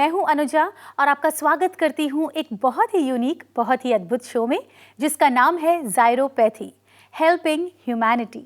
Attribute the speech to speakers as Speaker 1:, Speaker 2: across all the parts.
Speaker 1: मैं हूं अनुजा और आपका स्वागत करती हूं एक बहुत ही यूनिक, बहुत ही अद्भुत शो में जिसका नाम है ज़ायरोपैथी, हेल्पिंग ह्यूमैनिटी।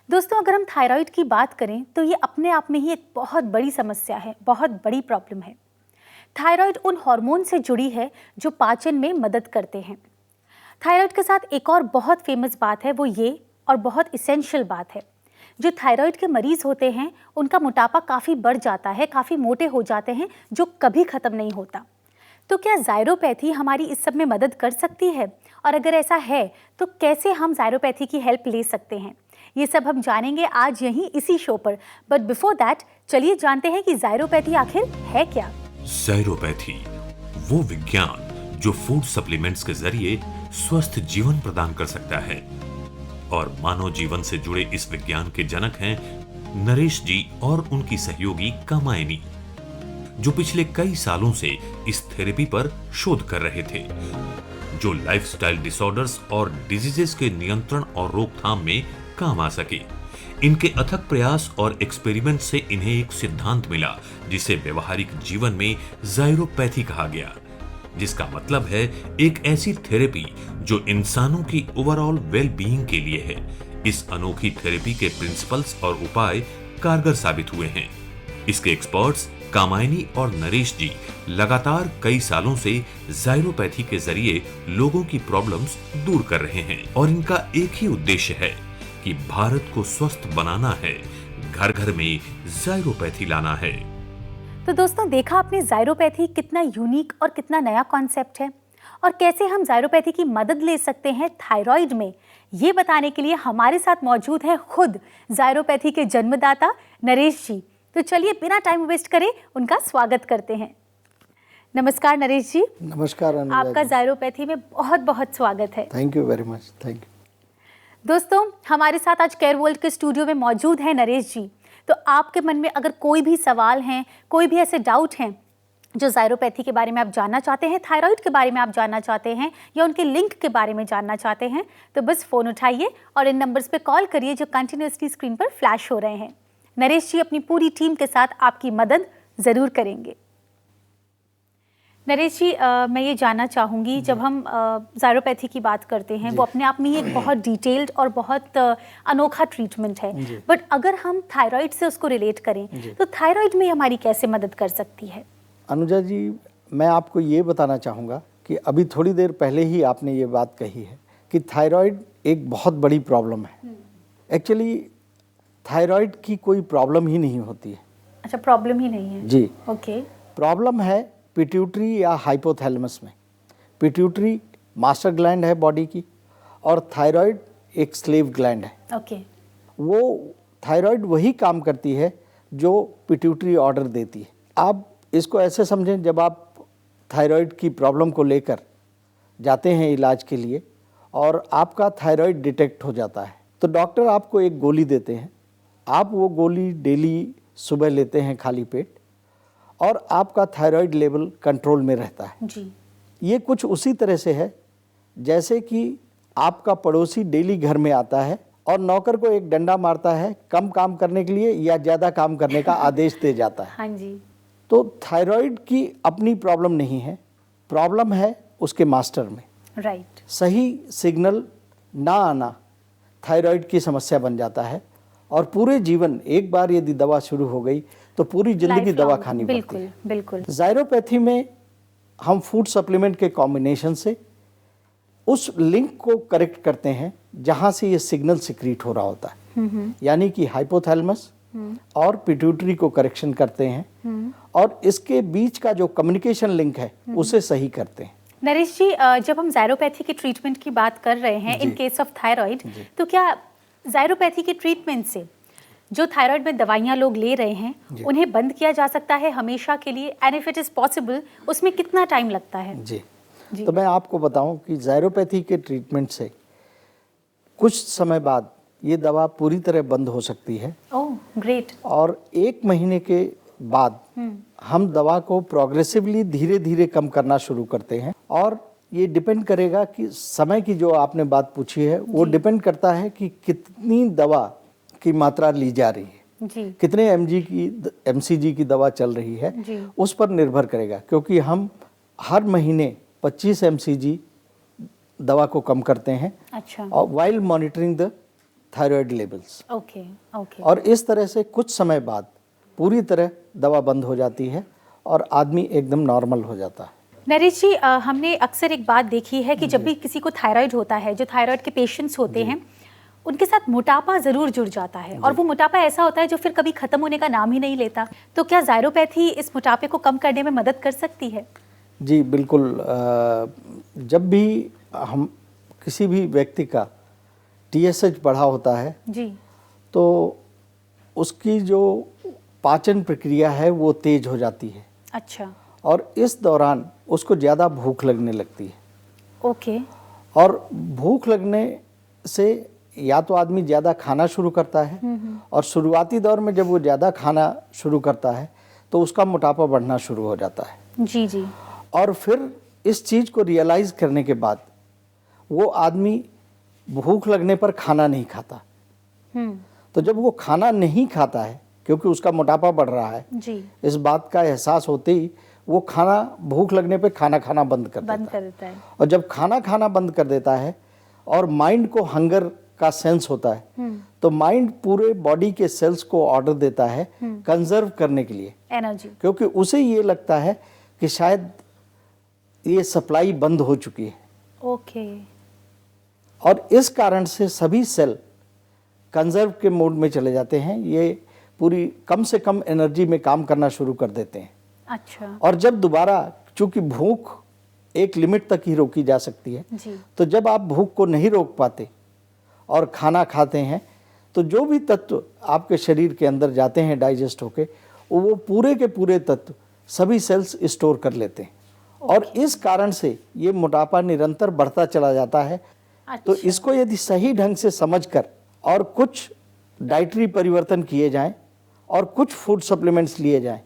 Speaker 1: दोस्तों, अगर हम थायराइड की बात करें तो ये अपने आप में ही एक बहुत बड़ी समस्या है, बहुत बड़ी प्रॉब्लम है। थायराइड उन हार्मोन से जुड़ी है जो पाचन में मदद करते हैं। थायराइड के साथ एक और बहुत फेमस बात है, वो ये और बहुत इसेंशियल बात है, जो थायराइड के मरीज़ होते हैं उनका मोटापा काफ़ी बढ़ जाता है, काफ़ी मोटे हो जाते हैं, जो कभी ख़त्म नहीं होता। तो क्या ज़ायरोपैथी हमारी इस सब में मदद कर सकती है, और अगर ऐसा है तो कैसे हम ज़ायरोपैथी की हेल्प ले सकते हैं, ये सब हम जानेंगे आज यहीं इसी शो पर। बट बिफोर दैट चलिए जानते हैं कि ज़ायरोपैथी आखिर है क्या।
Speaker 2: ज़ायरोपैथी वो विज्ञान जो फूड सप्लीमेंट्स के जरिए स्वस्थ जीवन प्रदान कर सकता है, और मानव जीवन से जुड़े इस विज्ञान के जनक हैं नरेश जी और उनकी सहयोगी कामायनी, जो पिछले कई सालों से इस थेरेपी पर शोध कर रहे थे, जो लाइफस्टाइल डिसऑर्डर्स और डिजीजेस के नियंत्रण और रोकथाम में काम आ सके। इनके अथक प्रयास और एक्सपेरिमेंट से इन्हें एक सिद्धांत मिला जिसे व्यवहारिक जीवन में ज़ायरोपैथी कहा गया, जिसका मतलब है एक ऐसी थेरेपी जो इंसानों की ओवरऑल वेल बीइंग के लिए है। इस अनोखी थेरेपी के प्रिंसिपल्स और उपाय कारगर साबित हुए हैं। इसके एक्सपर्ट्स कामायनी और नरेश जी लगातार कई सालों से ज़ायरोपैथी के जरिए लोगों की प्रॉब्लम्स दूर कर रहे हैं, और इनका एक ही उद्देश्य है कि भारत को स्वस्थ बनाना है, घर घर में ज़ायरोपैथी लाना है।
Speaker 1: तो दोस्तों, देखा आपने ज़ायरोपैथी कितना यूनिक और कितना नया कॉन्सेप्ट है, और कैसे हम ज़ायरोपैथी की मदद ले सकते हैं थायराइड में, ये बताने के लिए हमारे साथ मौजूद है खुद ज़ायरोपैथी के जन्मदाता नरेश जी। तो चलिए बिना टाइम वेस्ट करे उनका स्वागत करते हैं। नमस्कार नरेश जी।
Speaker 3: नमस्कार अनुजा
Speaker 1: आपका
Speaker 3: जी।
Speaker 1: ज़ायरोपैथी में बहुत बहुत स्वागत है।
Speaker 3: Thank you very much. Thank you.
Speaker 1: दोस्तों, हमारे साथ आज केयर वर्ल्ड के स्टूडियो में मौजूद हैं नरेश जी। तो आपके मन में अगर कोई भी सवाल हैं, कोई भी ऐसे डाउट हैं जो ज़ायरोपैथी के बारे में आप जानना चाहते हैं, थायराइड के बारे में आप जानना चाहते हैं, या उनके लिंक के बारे में जानना चाहते हैं, तो बस फ़ोन उठाइए और इन नंबर्स पे कॉल करिए जो कंटिन्यूसली स्क्रीन पर फ्लैश हो रहे हैं। नरेश जी अपनी पूरी टीम के साथ आपकी मदद ज़रूर करेंगे। नरेश जी, मैं ये जानना चाहूँगी, जब हम ज़ायरोपैथी की बात करते हैं वो अपने आप में ही एक बहुत डिटेल्ड और बहुत अनोखा ट्रीटमेंट है, बट अगर हम थायराइड से उसको रिलेट करें तो थायराइड में हमारी कैसे मदद कर सकती है?
Speaker 3: अनुजा जी, मैं आपको ये बताना चाहूँगा कि अभी थोड़ी देर पहले ही आपने ये बात कही है कि थायराइड एक बहुत बड़ी प्रॉब्लम है। एक्चुअली थायराइड की कोई प्रॉब्लम ही नहीं होती है।
Speaker 1: अच्छा, प्रॉब्लम ही नहीं है
Speaker 3: जी।
Speaker 1: ओके।
Speaker 3: प्रॉब्लम है पिट्यूटरी या हाइपोथैलेमस में। पिट्यूटरी मास्टर ग्लैंड है बॉडी की, और थायराइड एक स्लेव ग्लैंड है।
Speaker 1: ओके।
Speaker 3: वो थायराइड वही काम करती है जो पिट्यूटरी ऑर्डर देती है। आप इसको ऐसे समझें, जब आप थायराइड की प्रॉब्लम को लेकर जाते हैं इलाज के लिए और आपका थायराइड डिटेक्ट हो जाता है, तो डॉक्टर आपको एक गोली देते हैं। आप वो गोली डेली सुबह लेते हैं खाली पेट, और आपका थायराइड लेवल कंट्रोल में रहता है
Speaker 1: जी।
Speaker 3: ये कुछ उसी तरह से है जैसे कि आपका पड़ोसी डेली घर में आता है और नौकर को एक डंडा मारता है कम काम करने के लिए या ज़्यादा काम करने का आदेश दे जाता है।
Speaker 1: हाँ जी।
Speaker 3: तो थायराइड की अपनी प्रॉब्लम नहीं है, प्रॉब्लम है उसके मास्टर में।
Speaker 1: राइट।
Speaker 3: सही सिग्नल ना आना थायराइड की समस्या बन जाता है, और पूरे जीवन, एक बार यदि दवा शुरू हो गई तो पूरी जिंदगी दवा खानी पड़ती है।
Speaker 1: बिल्कुल।
Speaker 3: ज़ायरोपैथी में हम फूड सप्लीमेंट के कॉम्बिनेशन से उस लिंक को करेक्ट करते हैं जहां से ये सिग्नल सिक्रीट हो रहा होता है, यानी कि हाइपोथैलेमस और पिट्यूटरी को करेक्शन करते हैं, और इसके बीच का जो कम्युनिकेशन लिंक है उसे सही करते हैं।
Speaker 1: नरेश जी, जब हम ज़ायरोपैथी के ट्रीटमेंट की बात कर रहे हैं इन केस ऑफ थायराइड, तो क्या ज़ायरोपैथी के ट्रीटमेंट से जो थायराइड में दवाइयाँ लोग ले रहे हैं उन्हें बंद किया जा सकता है हमेशा के लिए, and if it is possible उसमें कितना टाइम लगता है?
Speaker 3: जी। तो मैं आपको बताऊं कि ज़ायरोपैथी के ट्रीटमेंट से कुछ समय बाद ये दवा पूरी तरह बंद हो सकती है।
Speaker 1: Oh great.
Speaker 3: और 1 महीने के बाद हम दवा को प्रोग्रेसिवली धीरे धीरे कम करना शुरू करते हैं, और ये डिपेंड करेगा कि समय की जो आपने बात पूछी है वो डिपेंड करता है कि कितनी दवा की मात्रा ली जा रही है।
Speaker 1: जी
Speaker 3: कितने mcg की दवा चल रही है
Speaker 1: जी
Speaker 3: उस पर निर्भर करेगा, क्योंकि हम हर महीने 25 mcg दवा को कम करते हैं
Speaker 1: अच्छा
Speaker 3: और while monitoring the thyroid levels.
Speaker 1: Okay okay
Speaker 3: और इस तरह से कुछ समय बाद पूरी तरह दवा बंद हो जाती है और आदमी एकदम नॉर्मल हो जाता है।
Speaker 1: नरेश जी, हमने अक्सर एक बात देखी है कि जब भी किसी को थायराइड होता है, जो थायराइड के पेशेंट्स होते हैं, उनके साथ मोटापा ज़रूर जुड़ जाता है और वो मोटापा ऐसा होता है जो फिर कभी ख़त्म होने का नाम ही नहीं लेता। तो क्या ज़ायरोपैथी इस मोटापे को कम करने में मदद कर सकती है?
Speaker 3: जी बिल्कुल। जब भी हम किसी भी व्यक्ति का TSH बढ़ा होता है
Speaker 1: जी
Speaker 3: तो उसकी जो पाचन प्रक्रिया है वो तेज हो जाती है
Speaker 1: अच्छा
Speaker 3: और इस दौरान उसको ज़्यादा भूख लगने लगती है।
Speaker 1: ओके
Speaker 3: और भूख लगने से या तो आदमी ज़्यादा खाना शुरू करता है और शुरुआती दौर में जब वो ज़्यादा खाना शुरू करता है तो उसका मोटापा बढ़ना शुरू हो जाता है।
Speaker 1: जी जी
Speaker 3: और फिर इस चीज़ को रियलाइज़ करने के बाद वो आदमी भूख लगने पर खाना नहीं खाता। तो जब वो खाना नहीं खाता है क्योंकि उसका मोटापा बढ़ रहा है,
Speaker 1: जी
Speaker 3: इस बात का एहसास होते ही वो खाना भूख लगने पे खाना खाना बंद कर देता है। और जब खाना खाना बंद कर देता है और माइंड को हंगर का सेंस होता है तो माइंड पूरे बॉडी के सेल्स को ऑर्डर देता है कंजर्व करने के लिए
Speaker 1: एनर्जी,
Speaker 3: क्योंकि उसे ये लगता है कि शायद ये सप्लाई बंद हो चुकी है।
Speaker 1: ओके
Speaker 3: और इस कारण से सभी सेल कंजर्व के मोड में चले जाते हैं, ये पूरी कम से कम एनर्जी में काम करना शुरू कर देते हैं।
Speaker 1: अच्छा
Speaker 3: और जब दोबारा, चूंकि भूख एक लिमिट तक ही रोकी जा सकती है,
Speaker 1: जी
Speaker 3: तो जब आप भूख को नहीं रोक पाते और खाना खाते हैं तो जो भी तत्व आपके शरीर के अंदर जाते हैं डाइजेस्ट होके, वो पूरे के पूरे तत्व सभी सेल्स स्टोर कर लेते हैं। और इस कारण से ये मोटापा निरंतर बढ़ता चला जाता है। तो
Speaker 1: अच्छा।
Speaker 3: इसको यदि सही ढंग से समझकर और कुछ डाइटरी परिवर्तन किए जाएं और कुछ फूड सप्लीमेंट्स लिए जाएं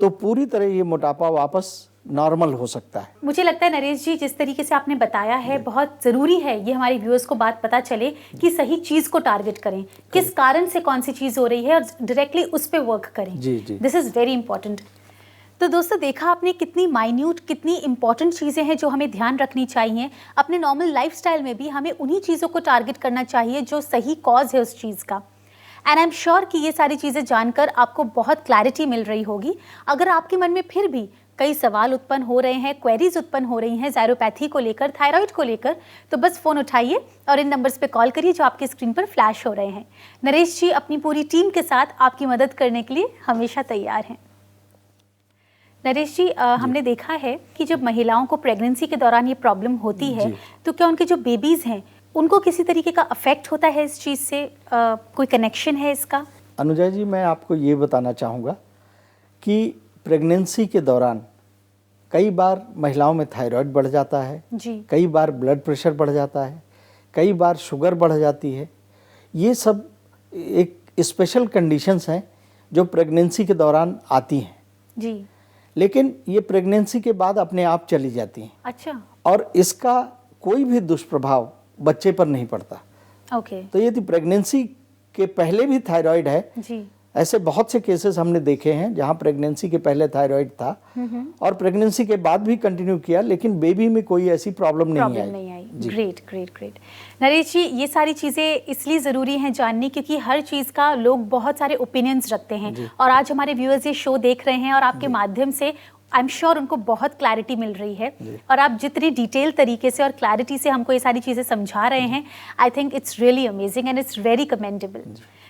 Speaker 3: तो पूरी तरह ये मोटापा वापस नॉर्मल हो सकता है।
Speaker 1: मुझे लगता है नरेश जी, जिस तरीके से आपने बताया है, बहुत ज़रूरी है ये हमारे व्यूअर्स को बात पता चले कि सही चीज़ को टारगेट करें, किस कारण से कौन सी चीज़ हो रही है और डायरेक्टली उस पर वर्क करें।
Speaker 3: जी जी
Speaker 1: दिस इज़ वेरी इंपॉर्टेंट। तो दोस्तों, देखा आपने कितनी माइन्यूट, कितनी इंपॉर्टेंट चीज़ें हैं जो हमें ध्यान रखनी चाहिए। अपने नॉर्मल लाइफस्टाइल में भी हमें उन्हीं चीज़ों को टारगेट करना चाहिए जो सही कॉज है उस चीज़ का। एंड आई एम श्योर कि ये सारी चीज़ें जानकर आपको बहुत क्लैरिटी मिल रही होगी। अगर आपके मन में फिर भी कई सवाल उत्पन्न हो रहे हैं, क्वेरीज उत्पन्न हो रही हैं ज़ायरोपैथी को लेकर, थायराइड को लेकर, तो बस फ़ोन उठाइए और इन नंबर्स पे कॉल करिए जो आपकी स्क्रीन पर फ्लैश हो रहे हैं। नरेश जी अपनी पूरी टीम के साथ आपकी मदद करने के लिए हमेशा तैयार हैं। नरेश जी, हमने देखा है कि जब महिलाओं को प्रेगनेंसी के दौरान ये प्रॉब्लम होती है तो क्या उनके जो बेबीज़ हैं उनको किसी तरीके का अफेक्ट होता है इस चीज़ से? कोई कनेक्शन है इसका?
Speaker 3: अनुजा जी, मैं आपको ये बताना चाहूँगा कि प्रेगनेंसी के दौरान कई बार महिलाओं में थायराइड बढ़ जाता है
Speaker 1: जी
Speaker 3: कई बार ब्लड प्रेशर बढ़ जाता है, कई बार शुगर बढ़ जाती है। ये सब एक स्पेशल कंडीशंस हैं जो प्रेगनेंसी के दौरान आती हैं,
Speaker 1: जी
Speaker 3: लेकिन ये प्रेगनेंसी के बाद अपने आप चली जाती हैं
Speaker 1: अच्छा
Speaker 3: और इसका कोई भी दुष्प्रभाव बच्चे पर नहीं पड़ता।
Speaker 1: ओके
Speaker 3: तो यदि प्रेगनेंसी के पहले भी थायराइड है,
Speaker 1: जी
Speaker 3: ऐसे बहुत से केसेस हमने देखे हैं जहां प्रेगनेंसी के पहले थायराइड था और प्रेगनेंसी के बाद भी कंटिन्यू किया, लेकिन बेबी में कोई ऐसी प्रॉब्लम नहीं आई।
Speaker 1: Great great great. Naresh ji, ये सारी चीज़ें इसलिए ज़रूरी हैं जाननी क्योंकि हर चीज़ का लोग बहुत सारे ओपिनियंस रखते हैं और आज हमारे व्यूअर्स ये शो देख रहे हैं और आपके माध्यम से आई एम श्योर उनको बहुत क्लैरिटी मिल रही है और आप जितनी डिटेल तरीके से और क्लैरिटी से हमको ये सारी चीज़ें समझा रहे हैं, I think it's really amazing and it's very commendable.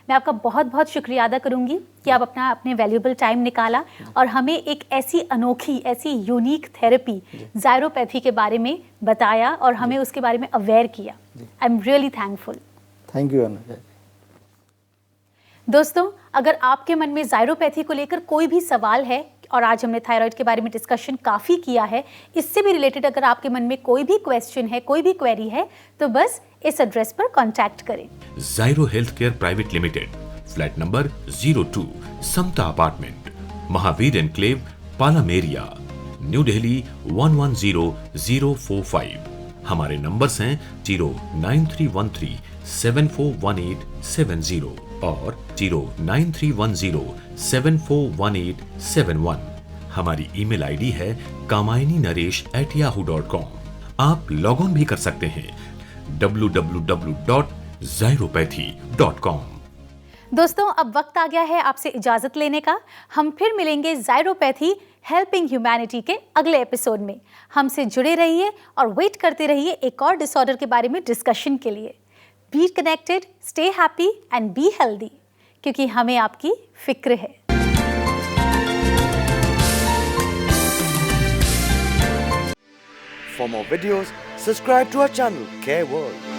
Speaker 1: मैं आपका बहुत बहुत शुक्रिया अदा करूंगी कि आप अपने वैल्यूएबल टाइम निकाला और हमें एक ऐसी अनोखी, ऐसी यूनिक थेरेपी ज़ायरोपैथी के बारे में बताया और हमें उसके बारे में अवेयर किया। I am really thankful.
Speaker 3: Thank you Anuja.
Speaker 1: दोस्तों, अगर आपके मन में ज़ायरोपैथी को लेकर कोई भी सवाल है और आज हमने थायराइड के बारे में डिस्कशन काफ़ी किया है, इससे भी रिलेटेड अगर आपके मन में कोई भी क्वेश्चन है, कोई भी क्वेरी है, तो बस इस एड्रेस पर कांटेक्ट करें।
Speaker 2: Zyro health care private limited, flat number 02, Samta apartment, Mahavir enclave, पालामेरिया, न्यू दिल्ली 110045। हमारे नंबर्स हैं 09313 741870। और 09310741871। हमारी ईमेल आईडी है kamayaninaresh@yahoo.com। आप लॉग ऑन भी कर सकते हैं www.zyropathy.com।
Speaker 1: दोस्तों अब वक्त आ गया है आपसे इजाजत लेने का। हम फिर मिलेंगे ज़ायरोपैथी हेल्पिंग ह्यूमैनिटी के अगले एपिसोड में। हमसे जुड़े रहिए और वेट करते रहिए एक और डिसऑर्डर के बारे में डिस्कशन के लिए। Be connected, stay happy and be healthy, क्योंकि हमें आपकी फिक्र है।
Speaker 4: For more videos, subscribe to our channel, Care World.